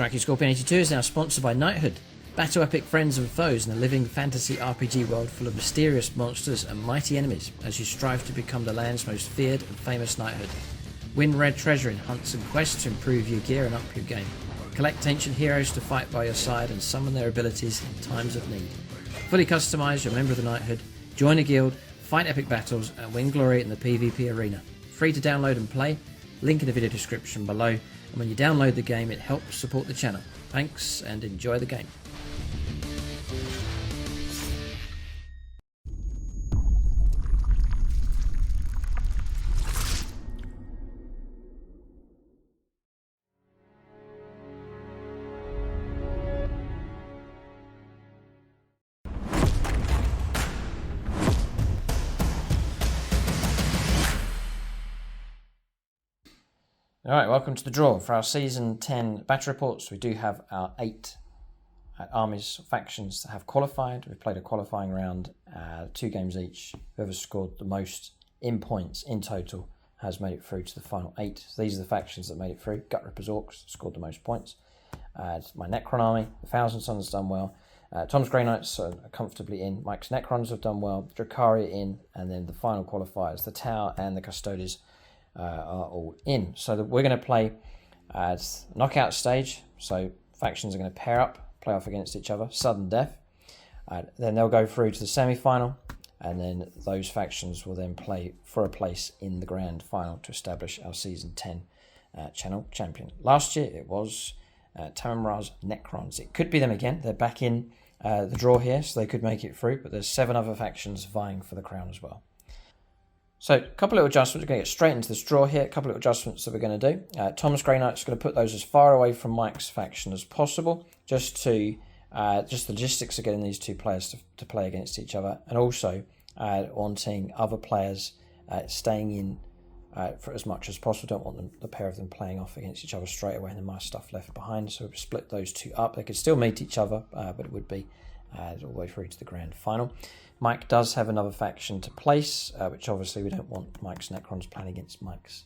Striking Scorpion 82 is now sponsored by Knighthood. Battle epic friends and foes in a living fantasy RPG world full of mysterious monsters and mighty enemies as you strive to become the land's most feared and famous knighthood. Win rare treasure in hunts and quests to improve your gear and up your game. Collect ancient heroes to fight by your side and summon their abilities in times of need. Fully customise your member of the knighthood, join a guild, fight epic battles and win glory in the PvP arena. Free to download and play, link in the video description below, and when you download the game it helps support the channel. Thanks and enjoy the game. Alright, welcome to the draw. For our Season 10 battle reports, we do have our 8 armies, factions that have qualified. We've played a qualifying round, 2 games each. Whoever scored the most in points in total has made it through to the final 8. So these are the factions that made it through. Gut Rippers Orcs scored the most points. My Necron army, the Thousand Sons done well. Tom's Grey Knights are comfortably in. Mike's Necrons have done well. Dracaria in. And then the final qualifiers, the Tower and the Custodes, are all in. So we're going to play knockout stage. So factions are going to pair up, play off against each other, sudden death. Then they'll go through to the semi-final, and then those factions will then play for a place in the grand final to establish our Season 10 channel champion. Last year it was Tamara's Necrons. It could be them again. They're back in the draw here, so they could make it through, but there's 7 other factions vying for the crown as well. So a couple of little adjustments. We're going to get straight into this draw here. A couple of little adjustments that we're going to do. Tom's Grey Knights is going to put those as far away from Mike's faction as possible, just the logistics of getting these 2 players to play against each other, and also wanting other players staying in for as much as possible. Don't want the pair of them playing off against each other straight away and then my stuff left behind. So we've split those 2 up. They could still meet each other, but it would be all the way through to the grand final. Mike does have another faction to place, which obviously we don't want Mike's Necrons playing against Mike's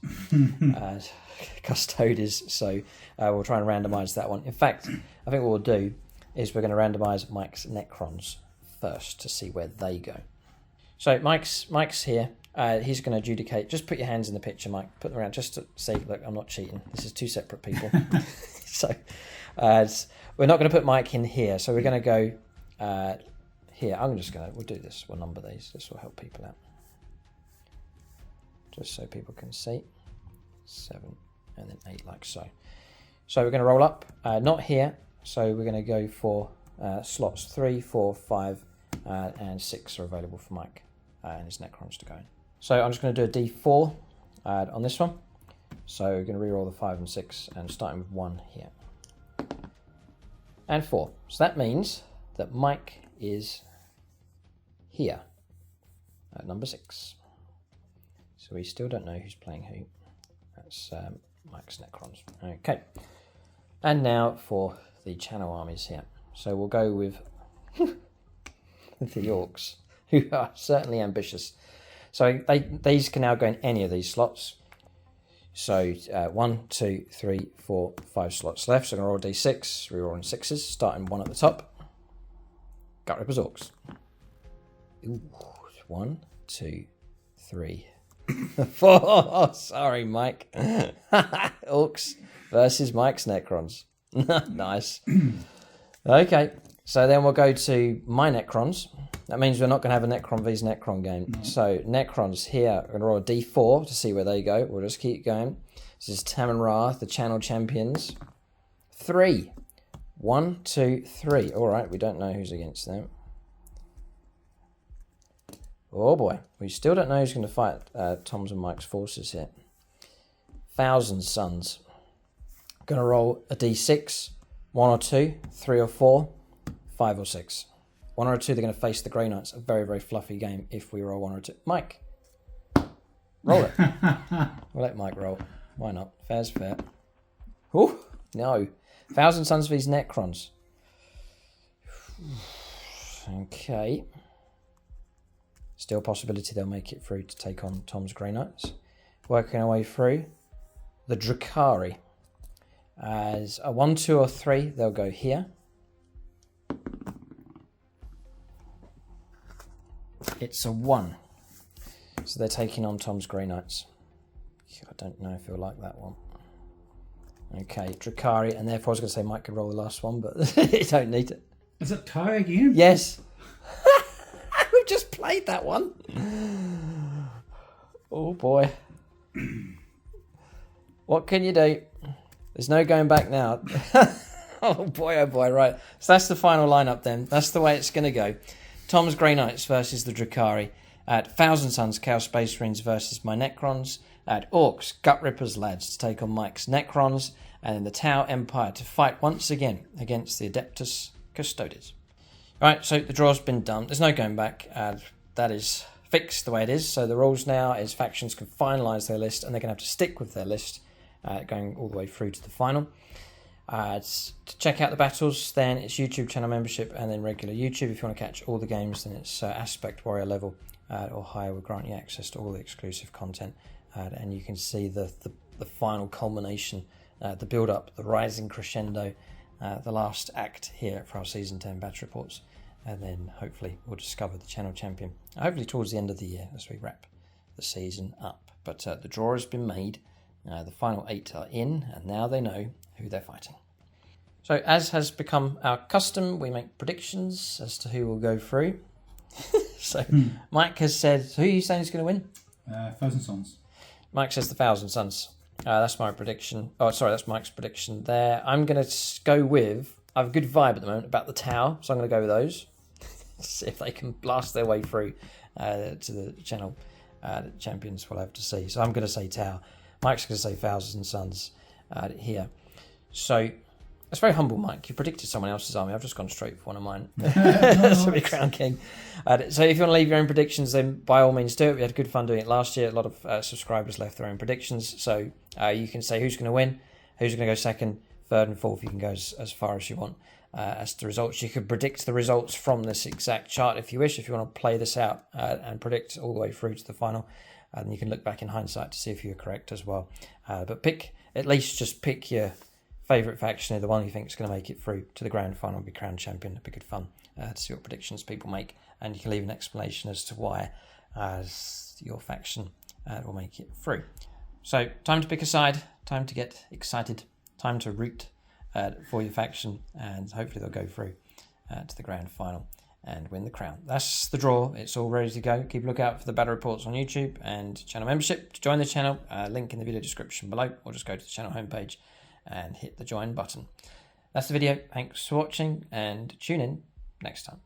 Custodes, so we'll try and randomise that one. In fact, I think what we'll do is we're going to randomise Mike's Necrons first to see where they go. So Mike's here. He's going to adjudicate. Just put your hands in the picture, Mike. Put them around just to see, look, I'm not cheating. This is 2 separate people. So we're not going to put Mike in here, so we're going to go... here, we'll do this, we'll number these, this will help people out. Just so people can see. 7 and then 8 like so. So we're going to roll up, not here, so we're going to go for slots 3, 4, 5 and 6 are available for Mike and his Necrons to go in. So I'm just going to do a D4 on this one. So we're going to reroll the 5 and 6 and starting with 1 here. And 4. So that means that Mike is here at number 6. So we still don't know who's playing who. That's Mike's Necrons. Okay. And now for the channel armies here. So we'll go with the Orcs, who are certainly ambitious. So these can now go in any of these slots. So 1, 2, 3, 4, 5 slots left. So I'm going to roll a D6, rerolling 6s, starting 1 at the top. Gut Rippers Orcs. Ooh, 1, 2, 3, 4. Sorry, Mike. Orcs versus Mike's Necrons. Nice. Okay, so then we'll go to my Necrons. That means we're not going to have a Necron vs Necron game. No. So Necrons here, I'm going to roll a D4 to see where they go. We'll just keep going. This is Tam and Ra, the channel champions. 3. 1, 2, 3. All right, we don't know who's against them. Oh boy, we still don't know who's going to fight Tom's and Mike's forces here. Thousand Sons. Going to roll a D6. 1 or 2, 3 or 4, 5 or 6. 1 or 2, they're going to face the Grey Knights. A very, very fluffy game if we roll 1 or 2. Mike, roll it. We'll let Mike roll. Why not? Fair's fair. Oh, no. Thousand Sons vs Necrons. Okay. Still a possibility they'll make it through to take on Tom's Grey Knights. Working our way through. The Dracari. As a 1, 2, or 3, they'll go here. It's a 1. So they're taking on Tom's Grey Knights. I don't know if he'll like that one. Okay, Drakari, and therefore I was going to say Mike could roll the last one, but you don't need it. Is it tie again? Yes. We've just played that one. Oh boy. What can you do? There's no going back now. Oh boy, right. So that's the final lineup then. That's the way it's going to go. Tom's Grey Knights versus the Drakari. At Thousand Suns, Chaos Space Marines versus my Necrons. At Orcs, Gut Rippers lads to take on Mike's Necrons. And in the Tau Empire to fight once again against the Adeptus Custodes. Right, so the draw's been done. There's no going back. That is fixed the way it is. So the rules now is factions can finalise their list and they're going to have to stick with their list going all the way through to the final. To check out the battles, then it's YouTube channel membership and then regular YouTube. If you want to catch all the games, then it's Aspect Warrior level or higher will grant you access to all the exclusive content. And you can see the final culmination, the build-up, the rising crescendo, the last act here for our Season 10 batch reports. And then hopefully we'll discover the channel champion, hopefully towards the end of the year as we wrap the season up. But the draw has been made, the final 8 are in, and now they know who they're fighting. So as has become our custom, we make predictions as to who will go through. So Mike has said, who are you saying is going to win? Thousand Suns. Mike says the Thousand Suns. That's my prediction. Oh, sorry, that's Mike's prediction there. I'm going to go with, I have a good vibe at the moment about the Tau, so I'm going to go with those. See if they can blast their way through to the channel champions. We'll have to see. So I'm going to say Tau. Mike's going to say Thousand Suns here. So that's very humble, Mike. You predicted someone else's army. I've just gone straight for one of mine. To be Crown King. So if you want to leave your own predictions, then by all means do it. We had good fun doing it last year. A lot of subscribers left their own predictions. So you can say who's going to win, who's going to go second, third and fourth. You can go as far as you want. As to results, you could predict the results from this exact chart if you wish. If you want to play this out and predict all the way through to the final, and you can look back in hindsight to see if you're correct as well. But just pick your favourite faction, the one you think is going to make it through to the grand final and be crowned champion. It'd be good fun to see what predictions people make, and you can leave an explanation as to why your faction will make it through. So time to pick a side, time to get excited, time to root for your faction, and hopefully they'll go through to the grand final and win the crown. That's the draw. It's all ready to go. Keep a lookout for the battle reports on YouTube and channel membership. To join the channel, link in the video description below, or just go to the channel homepage and hit the join button. That's the video. Thanks for watching, and tune in next time.